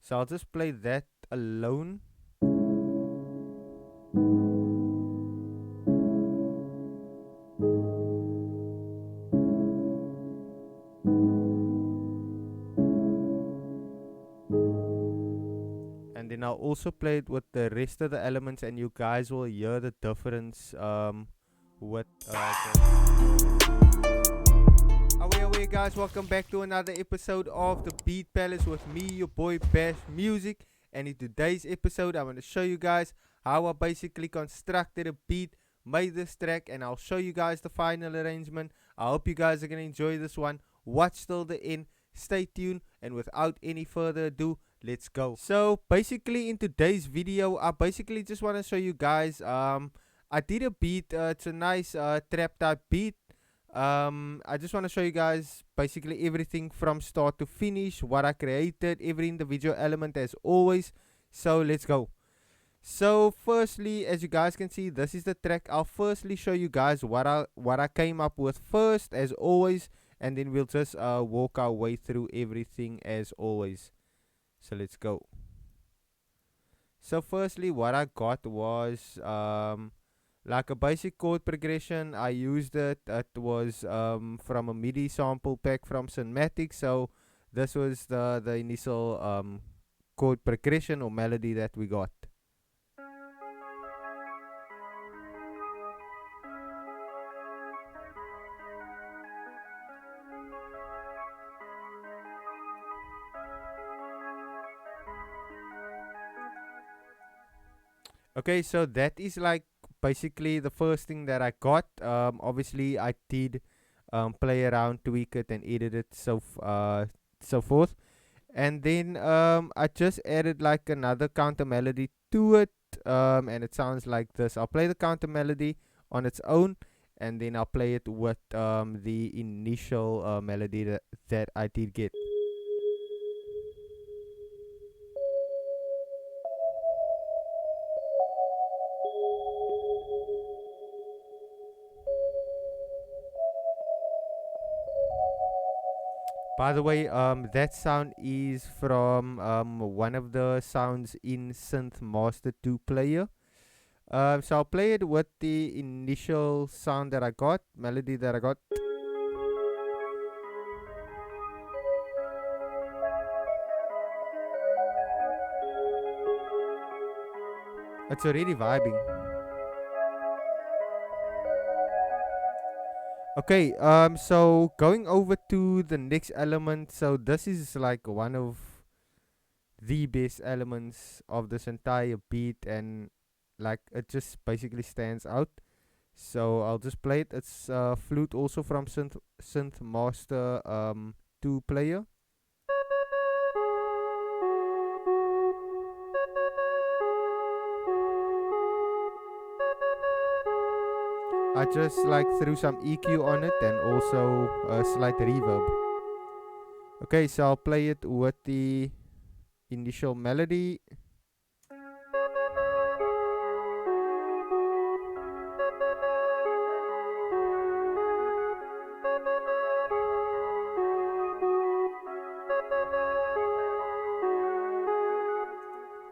So I'll just play that alone. And then I'll also play it with the rest of the elements, and you guys will hear the difference with away guys, welcome back to another episode of the Beat Palace with me, your boy Bash Music. And in today's episode I want to show you guys how I basically constructed a beat, made this track, and I'll show you guys the final arrangement. I hope you guys are gonna enjoy this one. Watch till the end, stay tuned, and without any further ado, let's go. So basically in today's video I basically just want to show you guys I did a beat. It's a nice trap type beat. I just want to show you guys basically everything from start to finish, what I created, every individual element as always. So let's go. So firstly, as you guys can see, this is the track. I'll firstly show you guys what I came up with first as always, and then we'll just walk our way through everything as always. So let's go. So firstly, what I got was like a basic chord progression. I used it. It was from a MIDI sample pack from Cinematic. So this was the initial chord progression or melody that we got. Okay, so that is like basically the first thing that I got. Obviously I did play around, tweak it, and edit it, so forth. And then I just added like another counter melody to it, and it sounds like this. I'll play the counter melody on its own, and then I'll play it with the initial melody that I did get. By the way, that sound is from one of the sounds in Synth Master 2 player. So I'll play it with the initial sound that I got, melody that I got. It's already vibing. Okay, so going over to the next element. So this is like one of the best elements of this entire beat, and like it just basically stands out. So I'll just play it. It's flute, also from Synth Master 2 player. I just like threw some EQ on it and also a slight reverb. Okay, so I'll play it with the initial melody.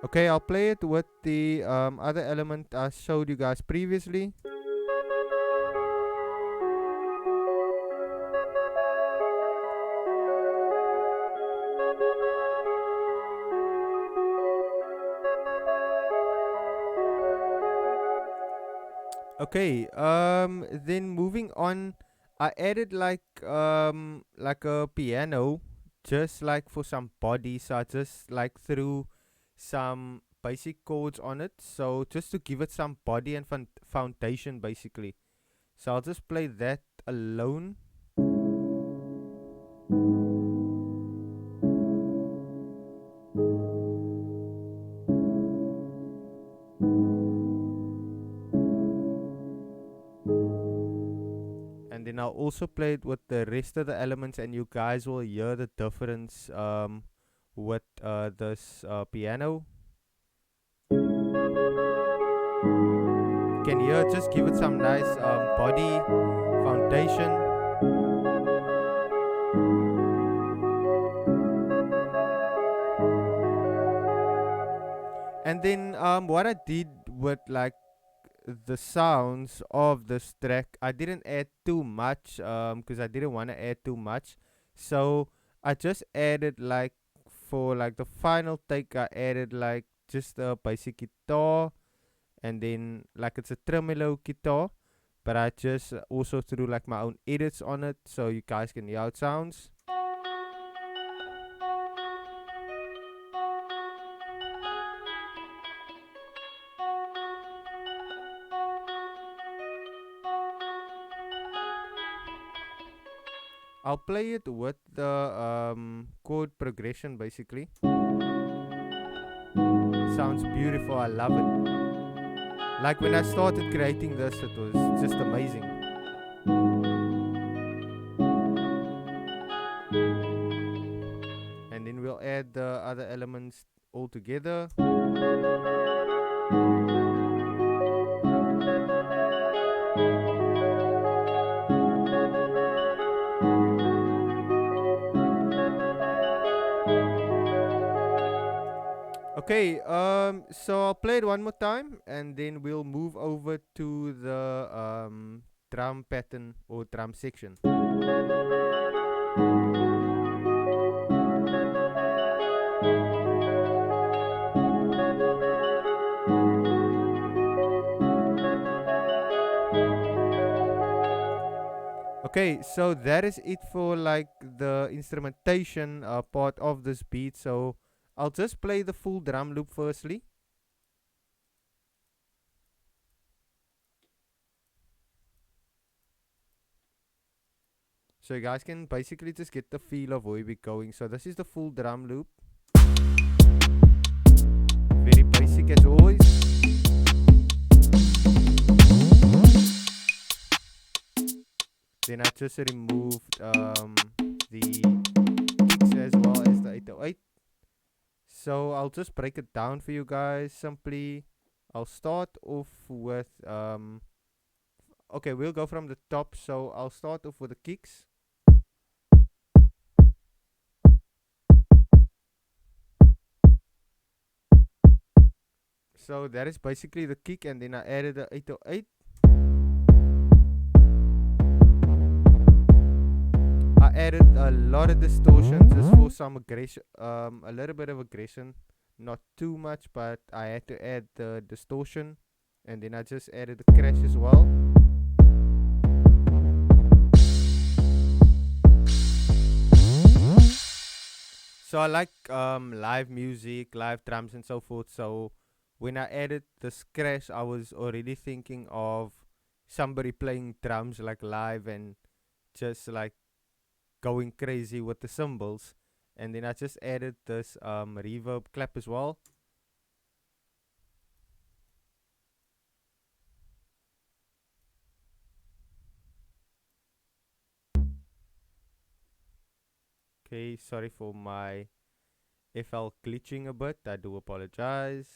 Okay, I'll play it with the other element I showed you guys previously. Okay, then moving on, I added like a piano, just like for some body. So I just like threw some basic chords on it, so just to give it some body and foundation basically. So I'll just play that alone. And then I'll also play it with the rest of the elements, and you guys will hear the difference with this piano. Can hear, just give it some nice body foundation. And then what I did with like the sounds of this track, I didn't add too much because I didn't want to add too much. So I just added like for like the final take, I added like just a basic guitar, and then like it's a tremolo guitar, but I just also threw like my own edits on it so you guys can hear how it sounds. I'll play it with the chord progression basically. Sounds beautiful, I love it. Like when I started creating this, it was just amazing. And then we'll add the other elements all together. Okay, so I'll play it one more time and then we'll move over to the drum pattern or drum section. Okay, so that is it for like the instrumentation part of this beat. So I'll just play the full drum loop firstly. So you guys can basically just get the feel of where we're going. So this is the full drum loop. Very basic as always. Then I just removed the kicks as well as the 808. So I'll just break it down for you guys simply. I'll start off with okay, we'll go from the top. So I'll start off with the kicks. So that is basically the kick, and then I added the 808. I added a lot of distortion just for some aggression, a little bit of aggression, not too much, but I had to add the distortion, and then I just added the crash as well. So I like live music, live drums, and so forth. So when I added the crash, I was already thinking of somebody playing drums like live and just like going crazy with the cymbals. And then I just added this reverb clap as well. Okay, sorry for my FL glitching a bit. I do apologize.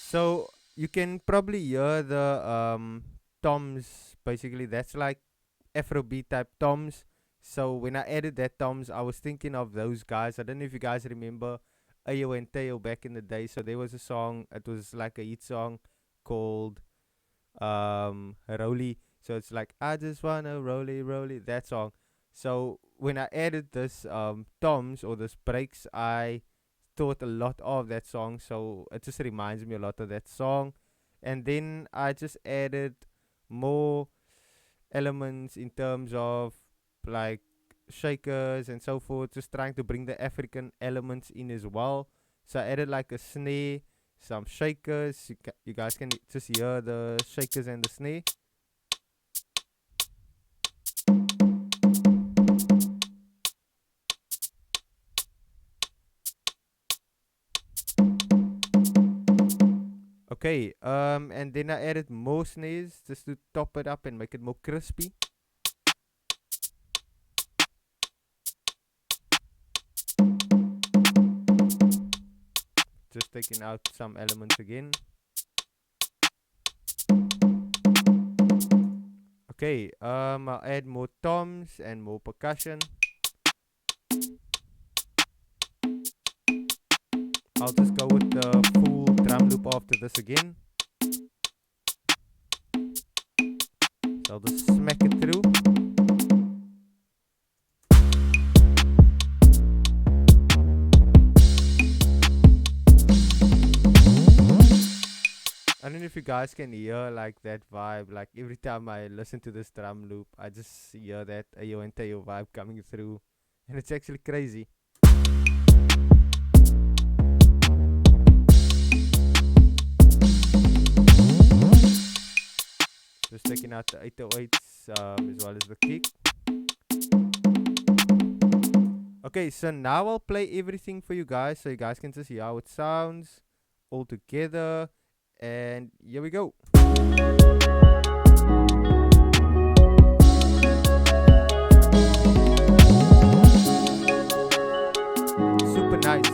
So you can probably hear the toms. Basically, that's like Afrobeat type toms. So when I added that toms, I was thinking of those guys. I don't know if you guys remember Ayo and Teo back in the day. So there was a song. It was like a hit song called Rolly. So it's like I just wanna rolly rolly, that song. So when I added this toms or this breaks, I thought a lot of that song. So it just reminds me a lot of that song. And then I just added more elements in terms of like shakers and so forth, just trying to bring the African elements in as well. So I added like a snare, some shakers. You guys can just hear the shakers and the snare. Okay, and then I added more snares just to top it up and make it more crispy. Just taking out some elements again. Okay, I'll add more toms and more percussion. I'll just go with the full drum loop after this again. So I'll just smack it through. I don't know if you guys can hear like that vibe. Like every time I listen to this drum loop, I just hear that Ayo and Tayo vibe coming through, and it's actually crazy. Just taking out the 808s as well as the kick. Okay, so now I'll play everything for you guys so you guys can just hear how it sounds all together. And here we go. Super nice.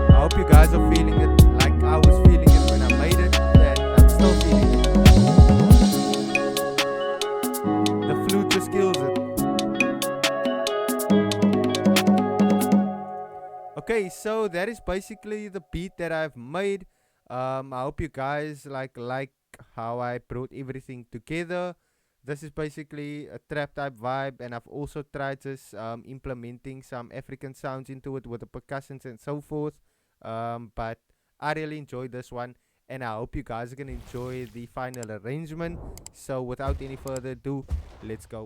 I hope you guys are feeling it like I was feeling it when I made it, and I'm still feeling it. The flute just kills it. Okay, so that is basically the beat that I've made. I hope you guys like how I brought everything together. This is basically a trap type vibe, and I've also tried just implementing some African sounds into it with the percussions and so forth. But I really enjoyed this one, and I hope you guys are gonna enjoy the final arrangement. So without any further ado, let's go.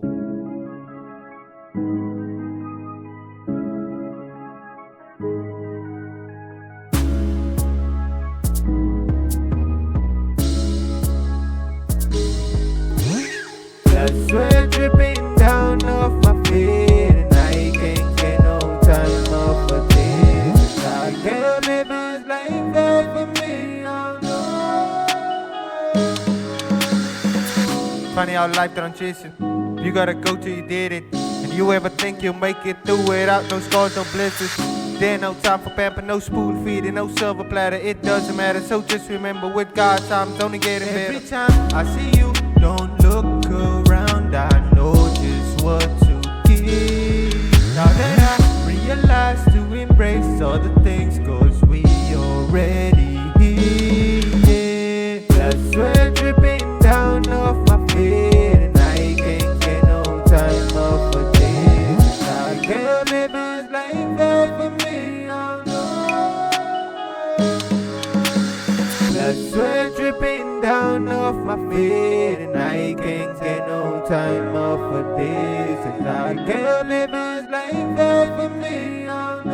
Sweat dripping down off my feet, and I can't get no time off of this. I can't live this life over me, oh no. Funny how life transition. You gotta go till you did it, and you ever think you'll make it through without no scars, no blisters. There no time for pamper, no spoon feeding, no silver platter. It doesn't matter, so just remember with God, time's only getting better. Every time I see you, don't look around, I know just what to give. Now that I realize to embrace all the things, cause we already here, yeah. Blood sweat dripping down off my feet, and I can't get no time off of this. I can't live this life over me, oh no. Blood sweat dripping down off my feet, and I can't get no time off of this. And I can't live this life over me, oh no.